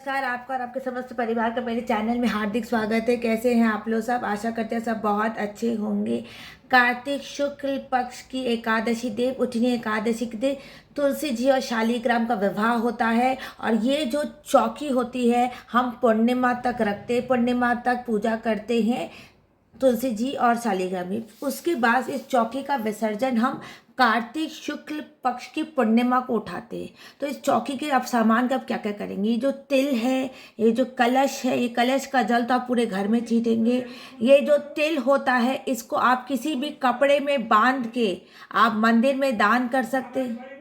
नमस्कार आपका और आपके समस्त परिवार का मेरे चैनल में हार्दिक स्वागत है। कैसे हैं आप लोग सब? आशा करते हैं सब बहुत अच्छे होंगे। कार्तिक शुक्ल पक्ष की एकादशी देव उठनी एकादशी के दिन तुलसी जी और शालीग्राम का विवाह होता है और ये जो चौकी होती है हम पूर्णिमा तक रखते, पूर्णिमा तक पूजा करते हैं तुलसी जी और शालीग्राम में। उसके बाद इस चौकी का विसर्जन हम कार्तिक शुक्ल पक्ष की पूर्णिमा को उठाते हैं। तो इस चौकी के अब सामान का अब क्या क्या करेंगे? ये जो तिल है, ये जो कलश है, ये कलश का जल तो आप पूरे घर में छीटेंगे। ये जो तिल होता है इसको आप किसी भी कपड़े में बांध के आप मंदिर में दान कर सकते हैं।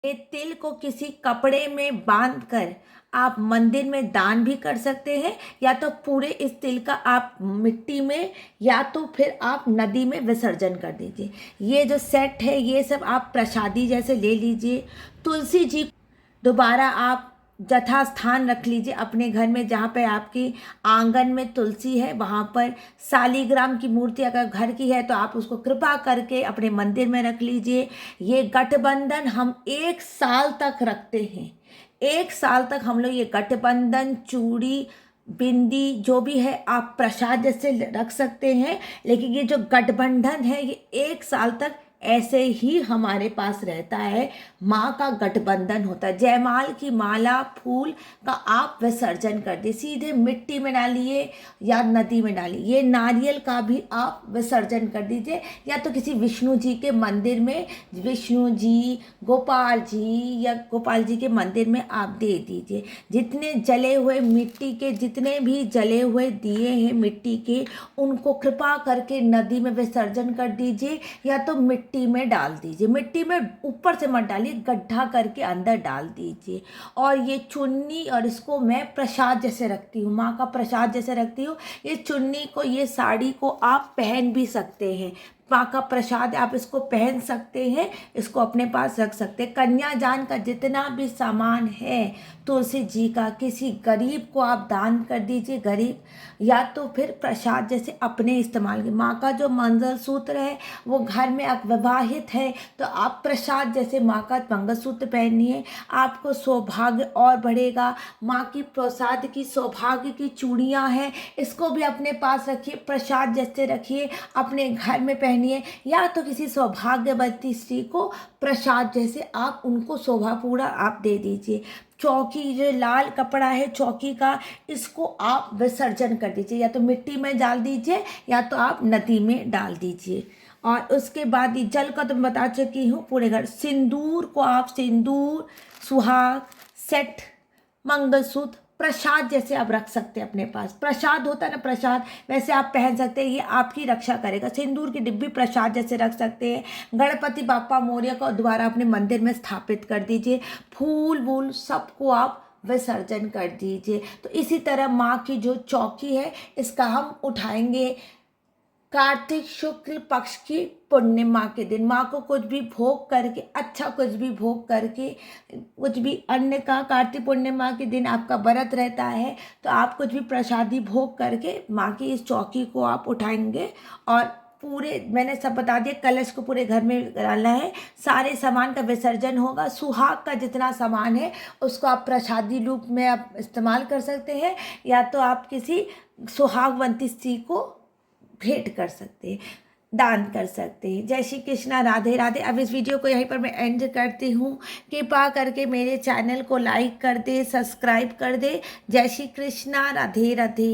ये तिल को किसी कपड़े में बांध कर आप मंदिर में दान भी कर सकते हैं, या तो पूरे इस तिल का आप मिट्टी में या तो फिर आप नदी में विसर्जन कर दीजिए। ये जो सेट है ये सब आप प्रसादी जैसे ले लीजिए। तुलसी जी दोबारा आप जथा स्थान रख लीजिए अपने घर में, जहाँ पे आपकी आंगन में तुलसी है वहाँ पर शालीग्राम की मूर्ति अगर घर की है तो आप उसको कृपा करके अपने मंदिर में रख लीजिए। ये गठबंधन हम 1 साल तक रखते हैं। 1 साल तक हम लोग ये गठबंधन, चूड़ी, बिंदी जो भी है आप प्रसाद जैसे रख सकते हैं, लेकिन ये जो गठबंधन है ये 1 साल तक ऐसे ही हमारे पास रहता है। माँ का गठबंधन होता है। जयमाल की माला फूल का आप विसर्जन कर दिए, सीधे मिट्टी में डालिए या नदी में डालिए। ये नारियल का भी आप विसर्जन कर दीजिए, या तो किसी विष्णु जी के मंदिर में, विष्णु जी, गोपाल जी या गोपाल जी के मंदिर में आप दे दीजिए। जितने जले हुए मिट्टी के, जितने भी जले हुए दिए हैं मिट्टी के, उनको कृपा करके नदी में विसर्जन कर दीजिए, या तो मिट्टी में डाल दीजिए। मिट्टी में ऊपर से मत डालिए, गड्ढा करके अंदर डाल दीजिए। और ये चुन्नी, और इसको मैं प्रसाद जैसे रखती हूँ, माँ का प्रसाद जैसे रखती हूँ। ये चुन्नी को, ये साड़ी को आप पहन भी सकते हैं। माँ का प्रसाद आप इसको पहन सकते हैं, इसको अपने पास रख सकते हैं। कन्यादान का जितना भी सामान है तुलसी जी का, किसी गरीब को आप दान कर दीजिए, गरीब, या तो फिर प्रसाद जैसे अपने इस्तेमाल की। माँ का जो मंगलसूत्र है वो घर में अविवाहित है तो आप प्रसाद जैसे माँ का मंगलसूत्र पहनिए, आपको सौभाग्य और बढ़ेगा। माँ की प्रसाद की सौभाग्य की चूड़ियाँ हैं, इसको भी अपने पास रखिए, प्रसाद जैसे रखिए, अपने घर में पहनिए, या तो किसी सौभाग्यवती स्त्री को प्रसाद जैसे आप उनको शोभा पूरा आप दे दीजिए। चौकी जो लाल कपड़ा है चौकी का, इसको आप विसर्जन कर दीजिए, या तो मिट्टी में डाल दीजिए या तो आप नदी में डाल दीजिए। और उसके बाद ये जल का तो मैं बता चुकी हूँ। पूरे घर सिंदूर को आप सिंदूर, सुहाग सेट, मंगलसूत्र, प्रसाद जैसे आप रख सकते हैं अपने पास। प्रसाद होता है ना, प्रसाद वैसे आप पहन सकते हैं, ये आपकी रक्षा करेगा। सिंदूर की डिब्बी प्रसाद जैसे रख सकते हैं। गणपति बाप्पा मौर्य को दोबारा अपने मंदिर में स्थापित कर दीजिए। फूल वूल सबको आप विसर्जन कर दीजिए। तो इसी तरह माँ की जो चौकी है इसका हम उठाएंगे कार्तिक शुक्ल पक्ष की पूर्णिमा के दिन। माँ को कुछ भी भोग करके, अच्छा कुछ भी भोग करके, कुछ भी अन्न का, कार्तिक पूर्णिमा के दिन आपका व्रत रहता है तो आप कुछ भी प्रसादी भोग करके माँ की इस चौकी को आप उठाएंगे। और पूरे मैंने सब बता दिया, कलश को पूरे घर में डालना है, सारे सामान का विसर्जन होगा। सुहाग का जितना सामान है उसको आप प्रसादी रूप में आप इस्तेमाल कर सकते हैं, या तो आप किसी सुहागवंती स्त्री को भेंट कर सकते हैं, दान कर सकते हैं। जय श्री कृष्णा, राधे राधे। अब इस वीडियो को यहीं पर मैं एंड करती हूँ। कृपा करके मेरे चैनल को लाइक कर दे, सब्सक्राइब कर दे। जय श्री कृष्णा, राधे राधे।